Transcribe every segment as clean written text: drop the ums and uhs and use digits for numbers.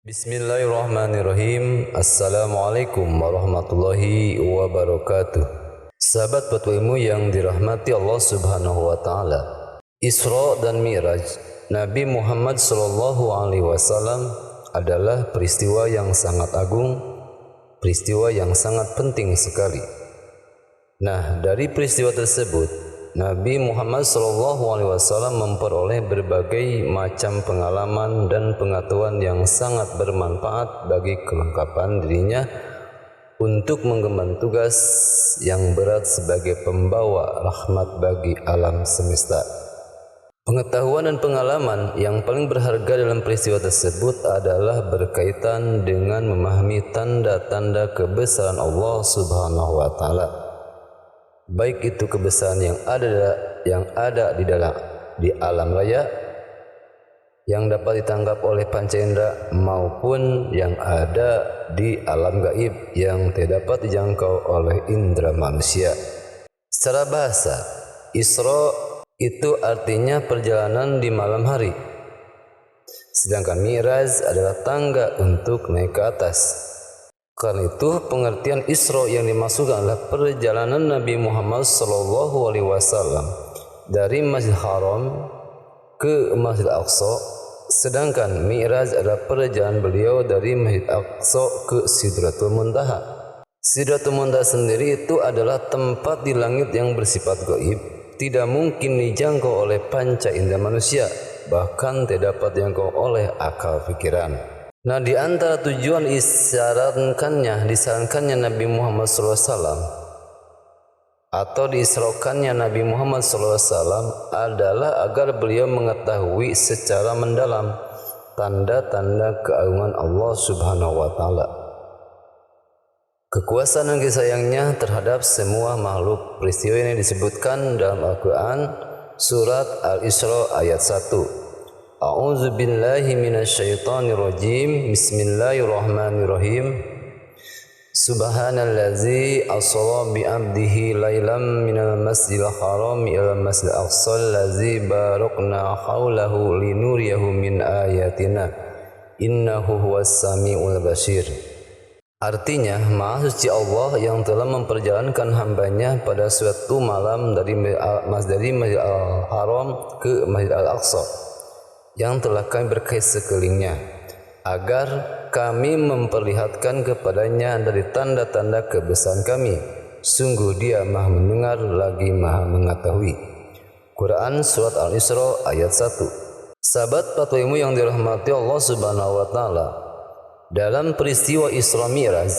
Bismillahirrahmanirrahim. Assalamualaikum warahmatullahi wabarakatuh. Sahabat Petu Ilmu yang dirahmati Allah Subhanahu wa taala. Isra dan Mi'raj Nabi Muhammad sallallahu alaihi wasallam adalah peristiwa yang sangat agung, peristiwa yang sangat penting sekali. Nah, dari peristiwa tersebut Nabi Muhammad SAW memperoleh berbagai macam pengalaman dan pengetahuan yang sangat bermanfaat bagi kelengkapan dirinya untuk mengemban tugas yang berat sebagai pembawa rahmat bagi alam semesta. Pengetahuan dan pengalaman yang paling berharga dalam peristiwa tersebut adalah berkaitan dengan memahami tanda-tanda kebesaran Allah Subhanahu wa taala. Baik itu kebesaran yang ada di alam raya yang dapat ditangkap oleh panca indera maupun yang ada di alam gaib yang tidak dapat dijangkau oleh indera manusia. Secara bahasa, Isra itu artinya perjalanan di malam hari, sedangkan Mi'raj adalah tangga untuk naik ke atas. Karena itu pengertian Isra yang dimaksudkan adalah perjalanan Nabi Muhammad SAW dari Masjidil Haram ke Masjidil Aqsa, sedangkan Mi'raj adalah perjalanan beliau dari Masjidil Aqsa ke Sidratul Muntaha. Sidratul Muntaha sendiri itu adalah tempat di langit yang bersifat gaib, tidak mungkin dijangkau oleh panca indera manusia, bahkan tidak dapat dijangkau oleh akal pikiran. Nah, di antara tujuan disarankannya Nabi Muhammad SAW atau diisrokannya Nabi Muhammad SAW adalah agar beliau mengetahui secara mendalam tanda-tanda keagungan Allah Subhanahu wa taala, kekuasaan dan kasih sayangnya terhadap semua makhluk. Peristiwa ini disebutkan dalam Al-Quran surat Al-Isra ayat 1. A'udzu billahi minasyaitonir rajim. Bismillahirrahmanirrahim. Subhanallazi asra bi 'abdihi lailam minal masjidil haram ila masjidil aqsa allazi barakna haulahu linuriyahu min ayatina innahu huwas samiul basir. Artinya, Maha Suci Allah yang telah memperjalankan hambanya pada suatu malam dari Masjidil Haram ke Masjid Al-Aqsa yang telah kami berkahi sekelilingnya, agar kami memperlihatkan kepadanya dari tanda-tanda kebesaran kami. Sungguh dia maha mendengar lagi maha mengetahui. Quran Surat Al-Isra ayat 1. Sahabat Petu Ilmu yang dirahmati Allah Subhanahu wa taala, dalam peristiwa Isra Mi'raj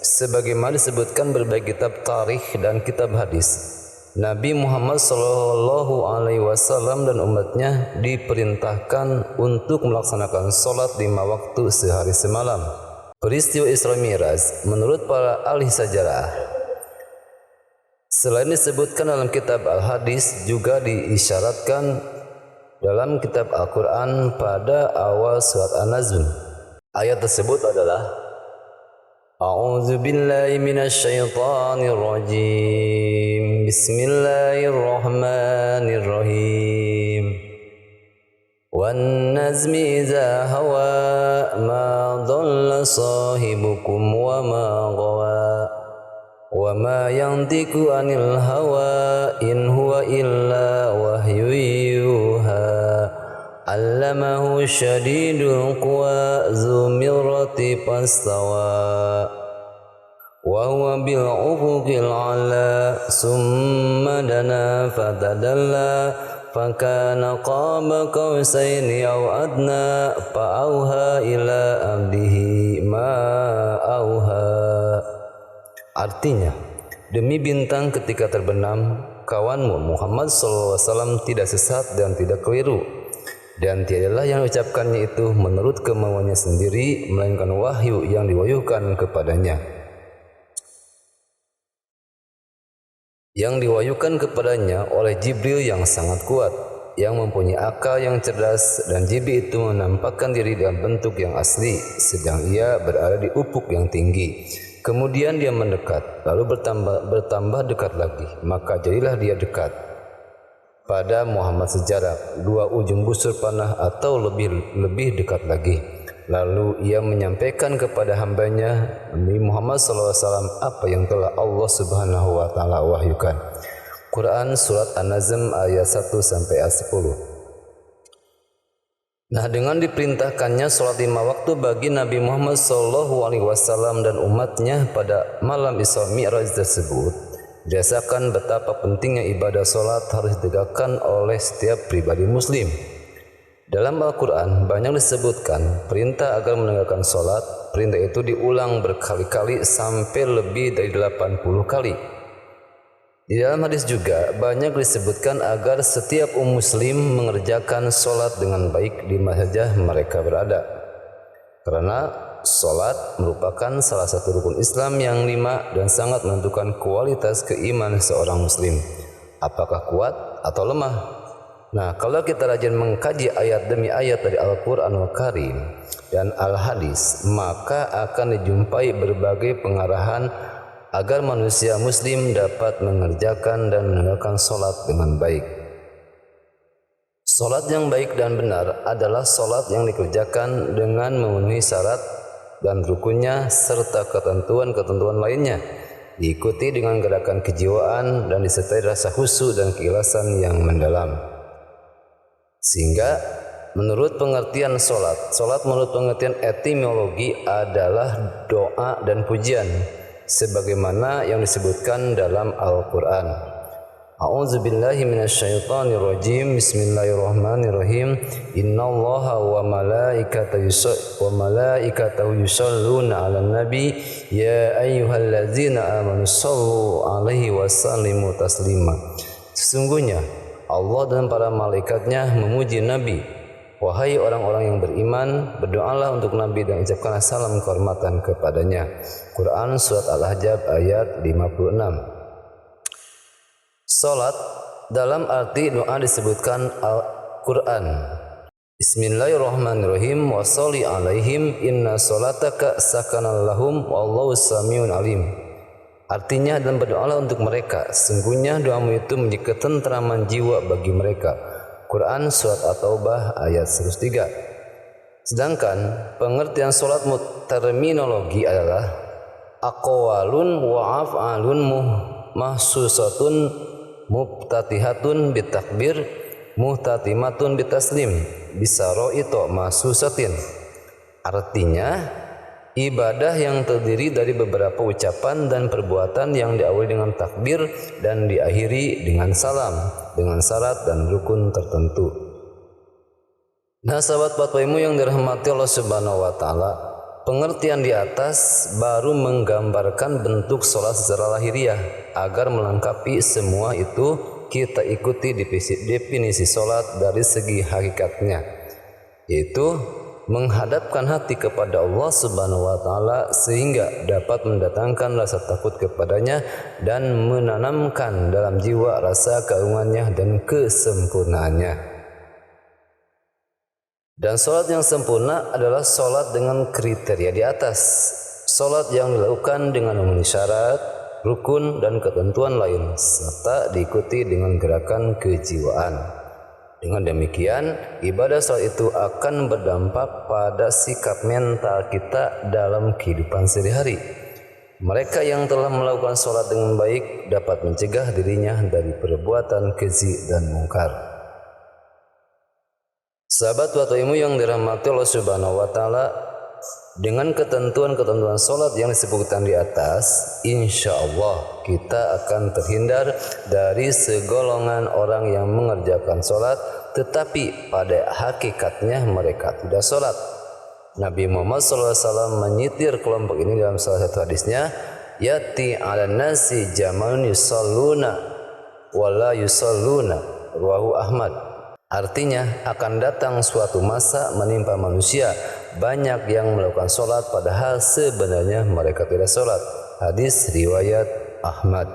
sebagaimana disebutkan berbagai kitab tarikh dan kitab hadis, Nabi Muhammad SAW dan umatnya diperintahkan untuk melaksanakan sholat 5 waktu sehari semalam. Peristiwa Isra Mi'raj menurut para ahli sejarah, selain disebutkan dalam kitab Al-Hadis, juga diisyaratkan dalam kitab Al-Quran pada awal surat An-Najm. Ayat tersebut adalah A'udzu billahi minasyaitonir rajim. Bismillahirrahmanirrahim. Wan nazmi idza hawa ma dhalla sahibukum wa ma ghawa wa ma yantiqu anil hawa in huwa illa wahyu yuha. Allamahu syadidul quwa zu mirrati fastawa wa huwa bil ufuqil ala summa dana fatadalla fakana qaba qausaini aw adna fa auha ila abdihi ma auha. Artinya, demi bintang ketika terbenam, kawanmu Muhammad SAW tidak sesat dan tidak keliru, dan tiadalah yang ucapkannya itu menurut kemauannya sendiri, melainkan wahyu yang diwahyukan kepadanya. Yang diwahyukan kepadanya oleh Jibril yang sangat kuat, yang mempunyai akal yang cerdas, dan Jibril itu menampakkan diri dalam bentuk yang asli, sedang ia berada di ufuk yang tinggi. Kemudian dia mendekat, lalu bertambah dekat lagi, maka jadilah dia dekat pada Muhammad sejarak 2 ujung busur panah atau lebih dekat lagi. Lalu ia menyampaikan kepada hambanya Nabi Muhammad SAW apa yang telah Allah Subhanahu wa taala wahyukan. Quran surat An-Nazm ayat 1 sampai ayat 10. Nah, dengan diperintahkannya salat 5 waktu bagi Nabi Muhammad SAW dan umatnya pada malam Isra Mi'raj tersebut, dirasakan betapa pentingnya ibadah salat harus ditegakkan oleh setiap pribadi muslim. Dalam Al-Quran banyak disebutkan perintah agar menegakkan sholat. Perintah itu diulang berkali-kali sampai lebih dari 80 kali. Di dalam hadis juga banyak disebutkan agar setiap muslim mengerjakan sholat dengan baik di mana saja mereka berada. Karena sholat merupakan salah satu rukun Islam yang 5 dan sangat menentukan kualitas keimanan seorang muslim. Apakah kuat atau lemah? Nah, kalau kita rajin mengkaji ayat demi ayat dari Al-Quranul Karim dan Al-Hadis, maka akan dijumpai berbagai pengarahan agar manusia muslim dapat mengerjakan dan menegakkan sholat dengan baik. Sholat yang baik dan benar adalah sholat yang dikerjakan dengan memenuhi syarat dan rukunnya serta ketentuan-ketentuan lainnya, diikuti dengan gerakan kejiwaan dan disertai rasa khusyuk dan keikhlasan yang mendalam. Sehingga menurut pengertian sholat menurut pengertian etimologi adalah doa dan pujian sebagaimana yang disebutkan dalam Al-Quran. A'udzubillahi minasyaitonirrajim. Bismillahirrahmanirrahim. Innallaha wa malaikatahu yusholluna 'alan nabi ya ayyuhalladzina amanu shallu 'alaihi wa sallimu taslima. Sesungguhnya Allah dan para malaikatnya memuji Nabi. Wahai orang-orang yang beriman, berdoalah untuk Nabi dan ucapkanlah salam kehormatan kepadanya. Quran surat Al-Ahzab ayat 56. Salat dalam arti doa disebutkan Al-Quran. Bismillahirrahmanirrahim. Wa sholli alaihim inna sholataka sakanal lahum wallahu samiun alim. Artinya, dan berdoalah untuk mereka, sungguhnya doamu itu menjadi ketentraman jiwa bagi mereka. Quran surat At-Taubah ayat 103. Sedangkan pengertian salat terminologi adalah aqwalun wa af'alun mahsusatun mubtatihatun bitakbir muhtatimatun bitaslim bisaro'ito mahsusatin. Artinya, ibadah yang terdiri dari beberapa ucapan dan perbuatan yang diawali dengan takbir dan diakhiri dengan salam, dengan syarat dan rukun tertentu. Nah, sahabat ilmu yang dirahmati Allah Subhanahu wa taala, pengertian di atas baru menggambarkan bentuk sholat secara lahiriah. Agar melengkapi semua itu, kita ikuti definisi sholat dari segi hakikatnya, yaitu menghadapkan hati kepada Allah Subhanahu wa taala sehingga dapat mendatangkan rasa takut kepadanya dan menanamkan dalam jiwa rasa keagungannya dan kesempurnaannya. Dan salat yang sempurna adalah salat dengan kriteria di atas. Salat yang dilakukan dengan memenuhi syarat, rukun dan ketentuan lain serta diikuti dengan gerakan kejiwaan. Dengan demikian, ibadah salat itu akan berdampak pada sikap mental kita dalam kehidupan sehari-hari. Mereka yang telah melakukan salat dengan baik dapat mencegah dirinya dari perbuatan keji dan mungkar. Sahabat ilmu yang dirahmati Allah Subhanahu wa taala, dengan ketentuan-ketentuan salat yang disebutkan di atas, insya Allah kita akan terhindar dari segolongan orang yang mengerjakan salat tetapi pada hakikatnya mereka tidak salat. Nabi Muhammad SAW menyitir kelompok ini dalam salah satu hadisnya, yati ala nasi jamalun yusalluna wala yusalluna, rawahu Ahmad. Artinya, akan datang suatu masa menimpa manusia banyak yang melakukan sholat padahal sebenarnya mereka tidak sholat. Hadis riwayat Ahmad.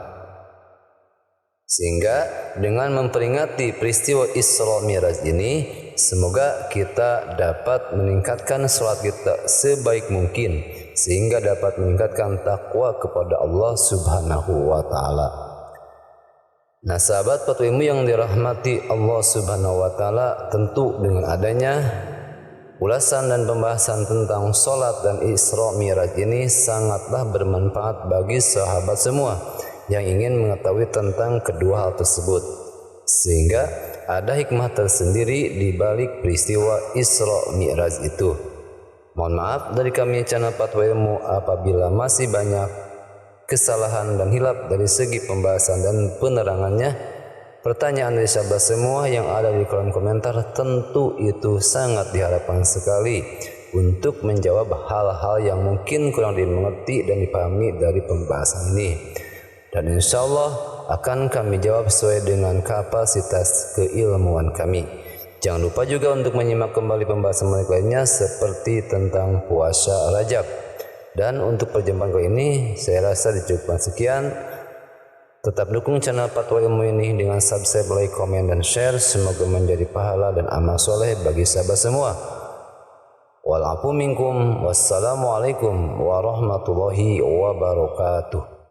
Sehingga dengan memperingati peristiwa Isra Mi'raj ini, semoga kita dapat meningkatkan sholat kita sebaik mungkin sehingga dapat meningkatkan takwa kepada Allah Subhanahu wa taala. Nah, sahabat ilmu yang dirahmati Allah Subhanahu wa taala, tentu dengan adanya Ulasan dan pembahasan tentang sholat dan Isra Mi'raj ini sangatlah bermanfaat bagi sahabat semua yang ingin mengetahui tentang kedua hal tersebut, sehingga ada hikmah tersendiri di balik peristiwa Isra Mi'raj itu. Mohon maaf dari kami channel Fatwa Ilmu apabila masih banyak kesalahan dan hilaf dari segi pembahasan dan penerangannya. Pertanyaan dari sahabat semua yang ada di kolom komentar tentu itu sangat diharapkan sekali untuk menjawab hal-hal yang mungkin kurang dimengerti dan dipahami dari pembahasan ini. Dan insya Allah akan kami jawab sesuai dengan kapasitas keilmuan kami. Jangan lupa juga untuk menyimak kembali pembahasan lainnya seperti tentang puasa Rajab. Dan untuk perjumpaan kali ini saya rasa dicukupkan sekian. Tetap dukung channel Fatwa Ilmu ini dengan subscribe, like, komen, dan share. Semoga menjadi pahala dan amal soleh bagi sahabat semua. Wal afu minkum. Wassalamualaikum warahmatullahi wabarakatuh.